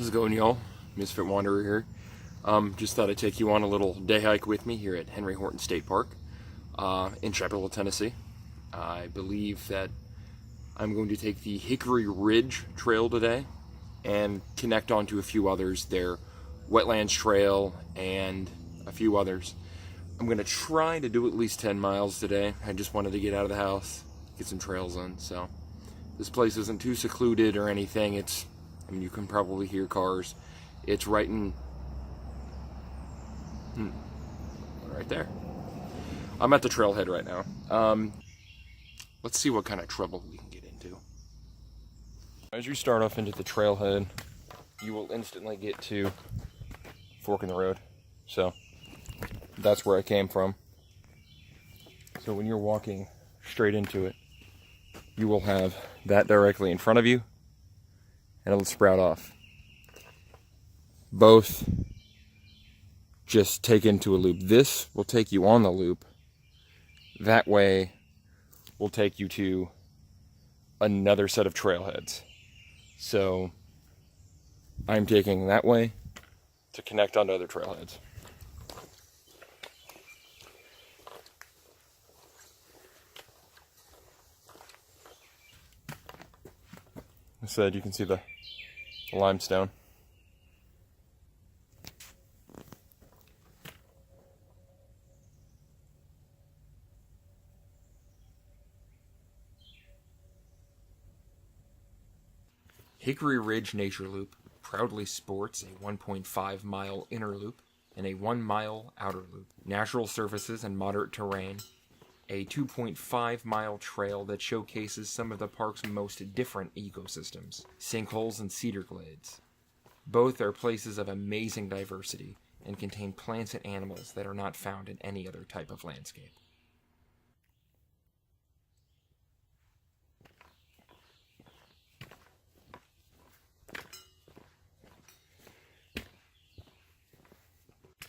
How's it going, y'all? Misfit Wanderer here. Just thought I'd take you on a little day hike with me here at Henry Horton State Park in Chapel, Tennessee. I believe that I'm going to take the Hickory Ridge Trail today and connect onto a few others there, Wetlands Trail and a few others. I'm going to try to do at least 10 miles today. I just wanted to get out of the house, get some trails in, so this place isn't too secluded or anything. I mean, you can probably hear cars. It's right in, right there. I'm at the trailhead right now. Let's see what kind of trouble we can get into. As you start off into the trailhead, you will instantly get to fork in the road. So that's where I came from. So when you're walking straight into it, you will have that directly in front of you, and it'll sprout off. Both just take into a loop. This will take you on the loop. That way will take you to another set of trailheads. So I'm taking that way to connect onto other trailheads. Instead, you can see the limestone. Hickory Ridge Nature Loop proudly sports a 1.5 mile inner loop and a 1 mile outer loop. Natural surfaces and moderate terrain. A 2.5 mile trail that showcases some of the park's most different ecosystems. Sinkholes and cedar glades. Both are places of amazing diversity and contain plants and animals that are not found in any other type of landscape.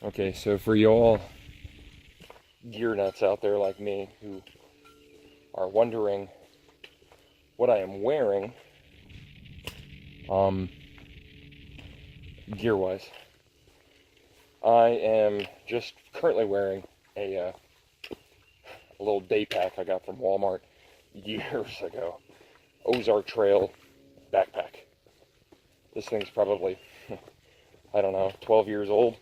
Okay, so for y'all gear nuts out there like me who are wondering what I am wearing, gear-wise, I am just currently wearing a little day pack I got from Walmart years ago. Ozark Trail backpack. This thing's probably, I don't know, 12 years old.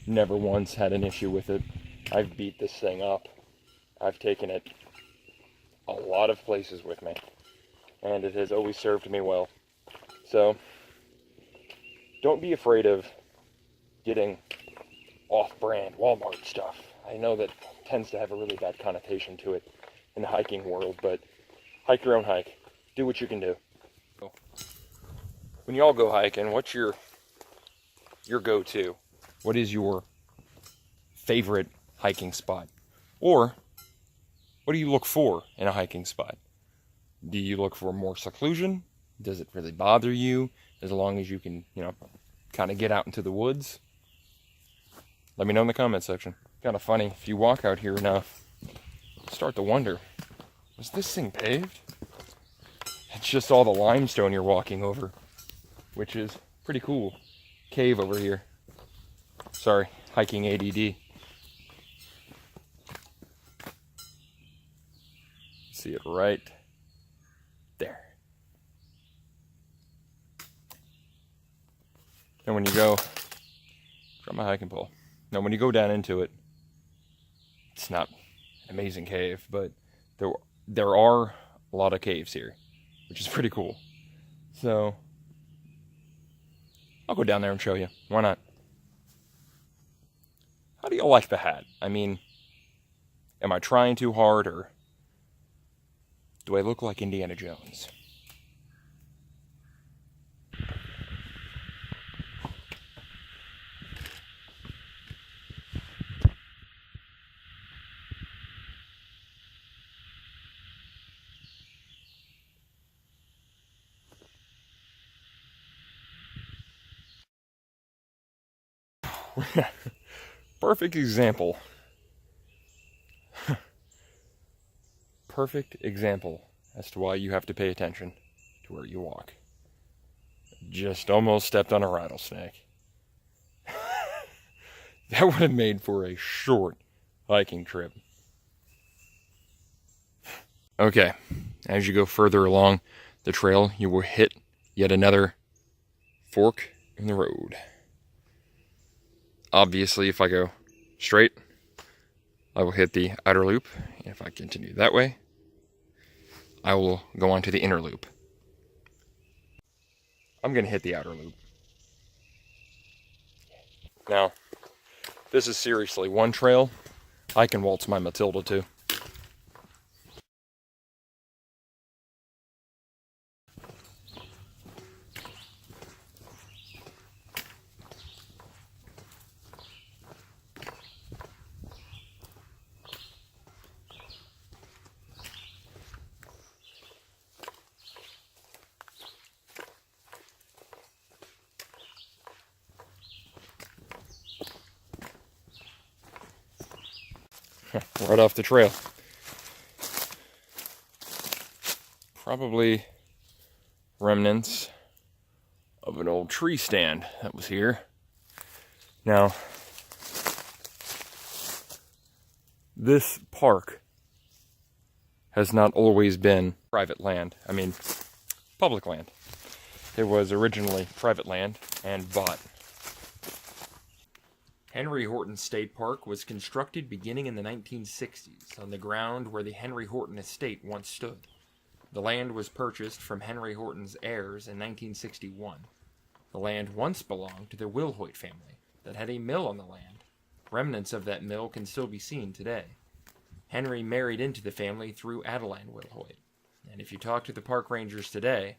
Never once had an issue with it. I've beat this thing up. I've taken it a lot of places with me, and it has always served me well. So, don't be afraid of getting off-brand Walmart stuff. I know that tends to have a really bad connotation to it in the hiking world, but hike your own hike. Do what you can do. When y'all go hiking, what's your go-to? What is your favorite hiking spot? Or what do you look for in a hiking spot? Do you look for more seclusion? Does it really bother you as long as you can, kind of get out into the woods? Let me know in the comment section. Kind of funny, if you walk out here enough, start to wonder, was this thing paved? It's just all the limestone you're walking over, which is pretty cool. Cave over here. Sorry, hiking ADD. See it right there. And when you go, drop my hiking pole. Now when you go down into it, it's not an amazing cave, but there are a lot of caves here, which is pretty cool. So I'll go down there and show you. Why not? How do you like the hat? I mean, am I trying too hard, or do I look like Indiana Jones? Perfect example. Perfect example as to why you have to pay attention to where you walk. just almost stepped on a rattlesnake. That would have made for a short hiking trip. Okay, as you go further along the trail, you will hit yet another fork in the road. Obviously, if I go straight, I will hit the outer loop. If I continue that way, I will go on to the inner loop. I'm going to hit the outer loop. Now, this is seriously one trail I can waltz my Matilda to. Right off the trail. Probably remnants of an old tree stand that was here. Now, this park has not always been private land. I mean, public land. It was originally private land and bought. Henry Horton State Park was constructed beginning in the 1960s on the ground where the Henry Horton estate once stood. The land was purchased from Henry Horton's heirs in 1961. The land once belonged to the Wilhoit family that had a mill on the land. Remnants of that mill can still be seen today. Henry married into the family through Adeline Wilhoit. And if you talk to the park rangers today,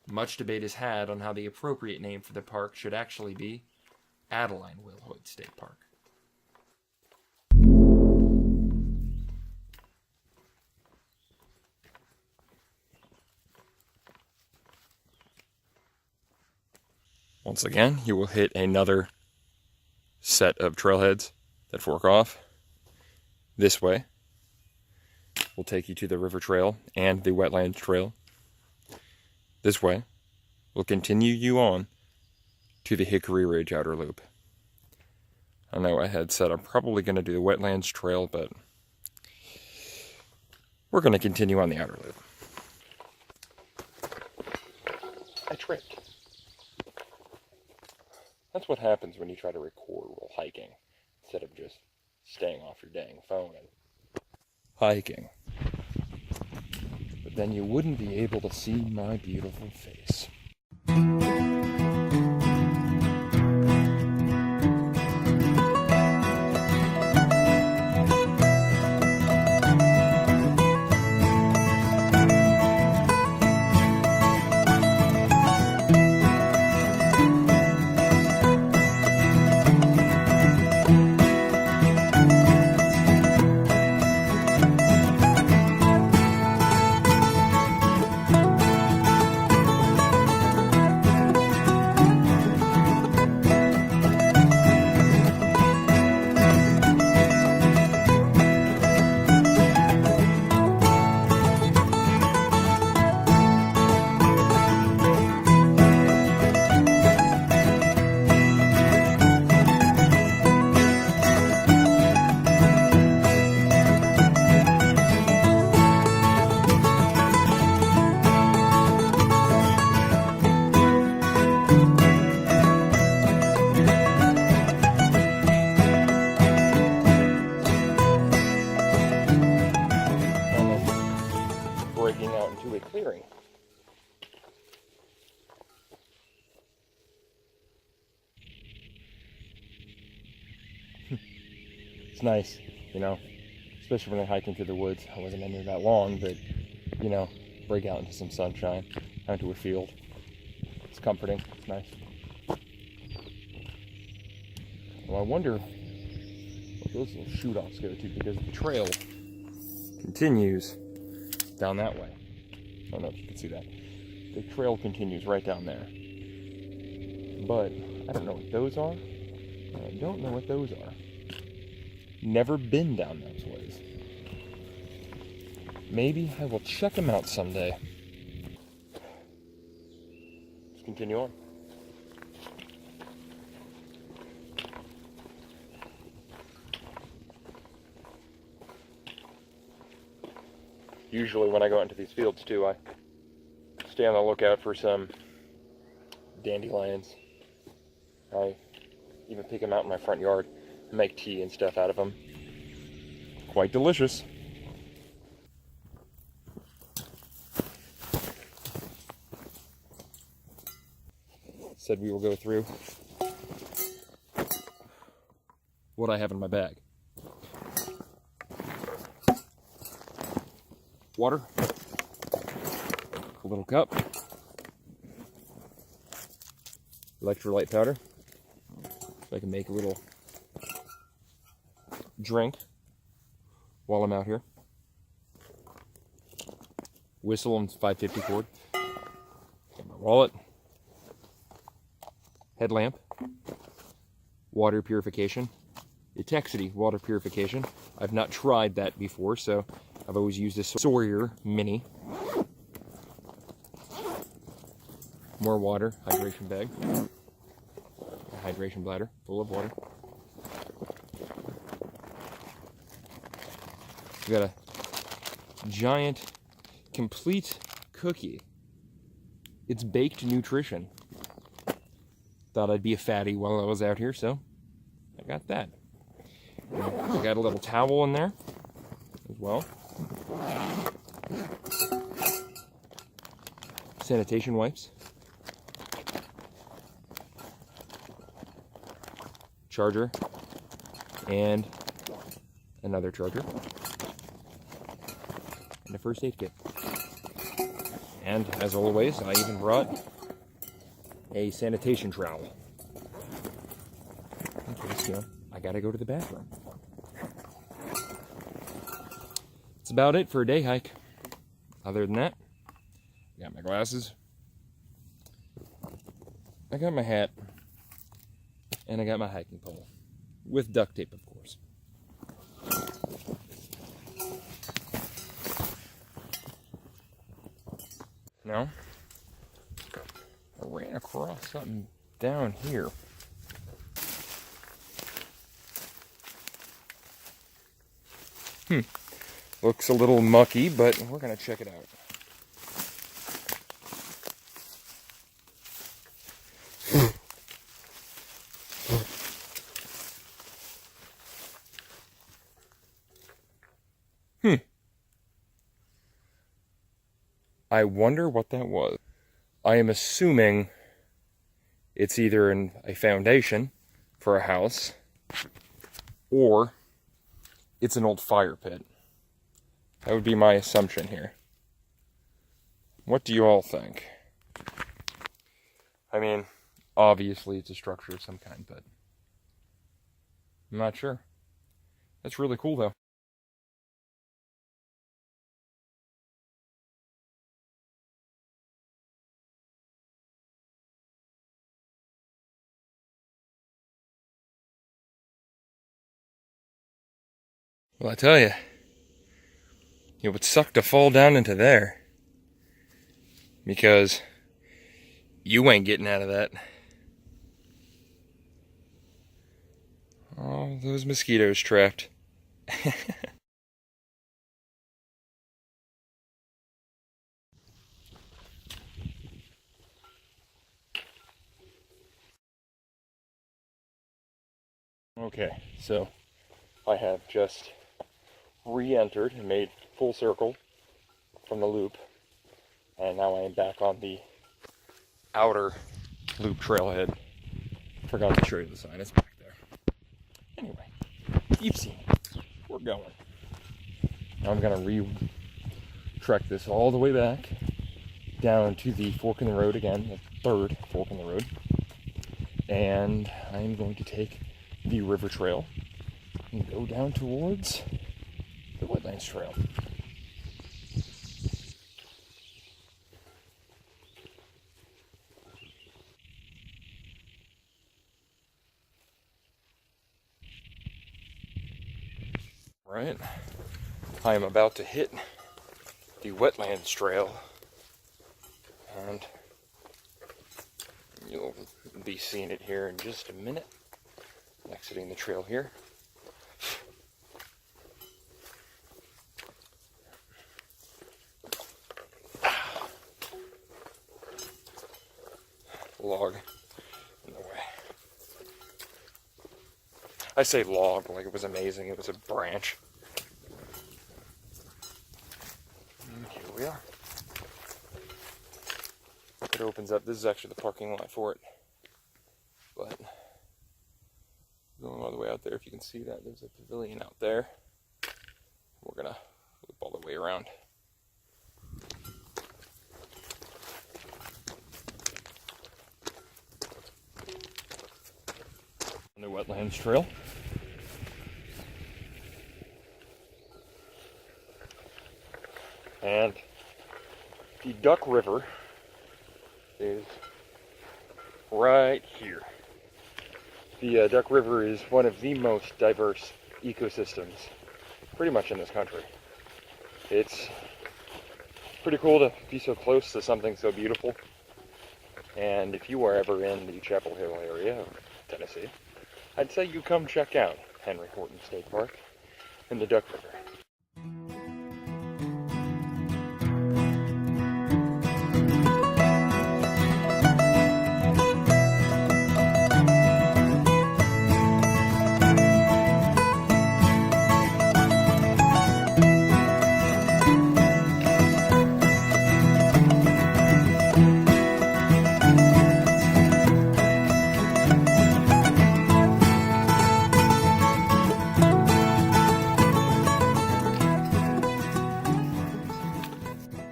much debate is had on how the appropriate name for the park should actually be Adeline Wilhoit State Park. Once again, you will hit another set of trailheads that fork off. This way will take you to the river trail and the wetlands trail. This way will continue you on to the Hickory Ridge outer loop. I know I had said I'm probably going to do the wetlands trail, but we're going to continue on the outer loop. I tripped. That's what happens when you try to record while hiking, instead of just staying off your dang phone and hiking. But then you wouldn't be able to see my beautiful face. Clearing. It's nice, you know, especially when I hike into the woods. I wasn't in there that long, but, you know, break out into some sunshine, out into a field. It's comforting. It's nice. Well, I wonder what those little shoot-offs go to, because the trail continues down that way. I don't know if you can see that. The trail continues right down there. But I don't know what those are. I don't know what those are. Never been down those ways. Maybe I will check them out someday. Let's continue on. Usually when I go out into these fields too, I stay on the lookout for some dandelions. I even pick them out in my front yard and make tea and stuff out of them. Quite delicious. Said we will go through what I have in my bag. Water, a little cup, electrolyte powder, so I can make a little drink while I'm out here. Whistle and 550 cord. Got my wallet, headlamp, water purification, Hickory water purification. I've not tried that before, so I've always used this Sawyer Mini. More water, hydration bag, a hydration bladder full of water. We got a giant, complete cookie. It's baked nutrition. Thought I'd be a fatty while I was out here, so I got that. I got a little towel in there as well. Sanitation wipes. Charger. And another charger. And a first aid kit. And as always, I even brought a sanitation trowel. In case, you know, I gotta go to the bathroom. That's about it for a day hike. Other than that, I got my glasses, I got my hat, and I got my hiking pole. With duct tape, of course. Now, I ran across something down here. Looks a little mucky, but we're gonna check it out. I wonder what that was. I am assuming it's either a foundation for a house, or it's an old fire pit. That would be my assumption here. What do you all think? I mean, obviously it's a structure of some kind, but I'm not sure. That's really cool, though. Well, I tell you, it would suck to fall down into there, because you ain't getting out of that. Oh, those mosquitoes trapped. Okay, so I have just re-entered and made full circle from the loop, and now I am back on the outer loop trailhead. Forgot to show you the sign, it's back there. Anyway, you've seen it. We're going. Now I'm gonna re-trek this all the way back down to the fork in the road again, the third fork in the road, and I'm going to take the river trail and go down towards the Wetlands Trail. Right, I am about to hit the Wetlands Trail, and you'll be seeing it here in just a minute. Exiting the trail here. log in the way. I say log like it was amazing. It was a branch. And here we are. It opens up. This is actually the parking lot for it. But going all the way out there, if you can see that, there's a pavilion out there. We're gonna loop all the way around. On the Wetlands Trail. And the Duck River is right here. The Duck River is one of the most diverse ecosystems pretty much in this country. It's pretty cool to be so close to something so beautiful. And if you are ever in the Chapel Hill area of Tennessee, I'd say you come check out Henry Horton State Park and the Duck River.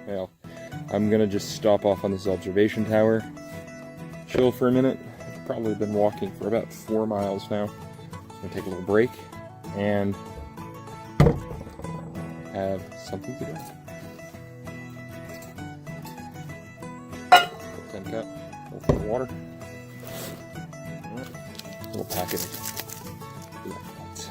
Well, I'm gonna just stop off on this observation tower, chill for a minute. I've probably been walking for about 4 miles now. Just gonna take a little break and have something to drink. 10 cup, a little bit of water, a little packet of Waltz.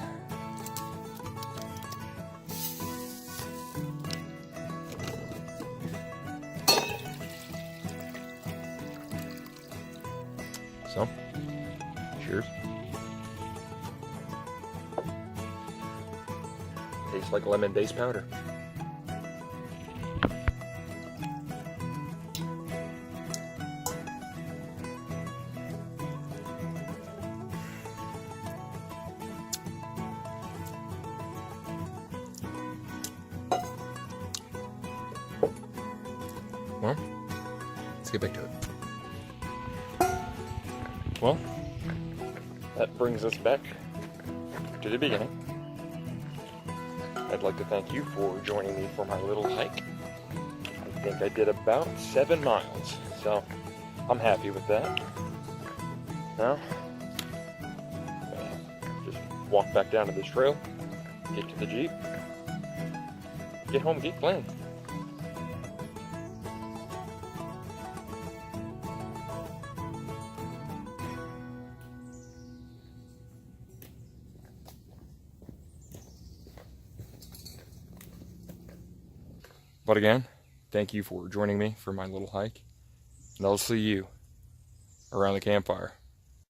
So, cheers. Tastes like lemon-based powder. Well, let's get back to it. Well, that brings us back to the beginning. I'd like to thank you for joining me for my little hike. I think I did about 7 miles, so I'm happy with that. Now, just walk back down to this trail, get to the Jeep, get home, get playing. But again, thank you for joining me for my little hike, and I'll see you around the campfire.